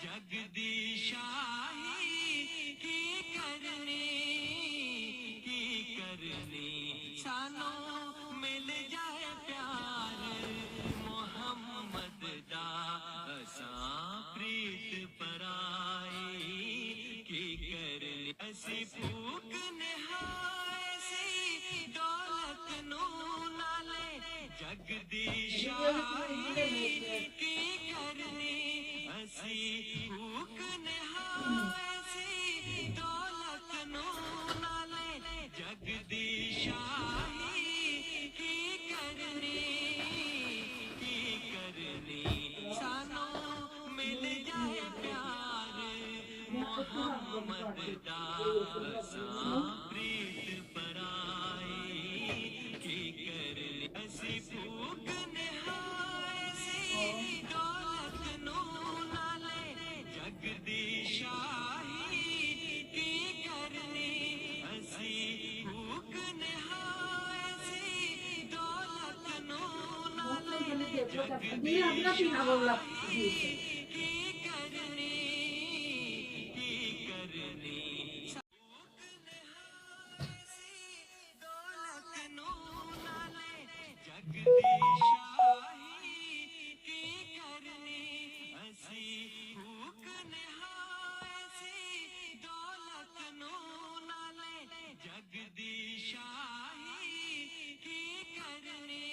जगदीशाही की करनी सानों मिल जाए प्यार मोहम्मद दा असां प्रीत पराई की करनी असी फूक निहाय सी दौलत नू नाले जगदीशाही की करनी असी फूक निहाय सी दौलत नू नाले जगदीशाही की करनी सानों मिल जाए प्यार मोहम्मद दा असां प्रीत पराई की करनी असी फूक निहाय सी दौलत नू नाले जगदीशाही की करनी असी फूक निहाय सी दौलत नू नाले जगदीशाही की करनी दौलत नू नाले जगदीशाही की करनी असी फूक निहाय सी दौलत नू नाले जगदीशाही की करनी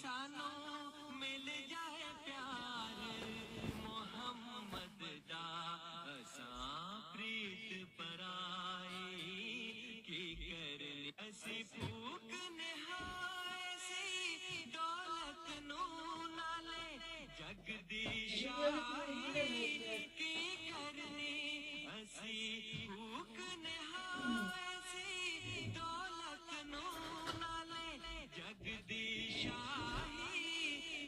सानों मिल जाए प्यार मोहम्मद दा असां प्रीत पराई की करनी असी फूक निहाय सी दौलत नू नाले जगदीशाही की करनी असी फूक निहाय सी दौलत नू नाले जगदीशाही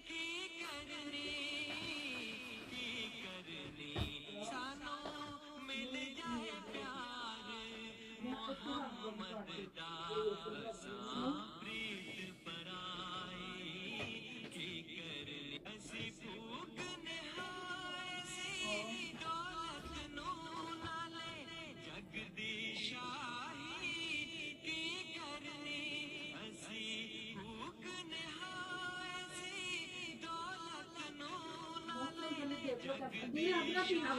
की करनी सानों मिल जाए प्यार मोहम्मद दा असां प्रीत पराई की करनी असी फूक निहाय सी दौलत नू नाले जगदीशाही की करनी असी फूक निहाय सी दौलत नू नाले जगदीशाही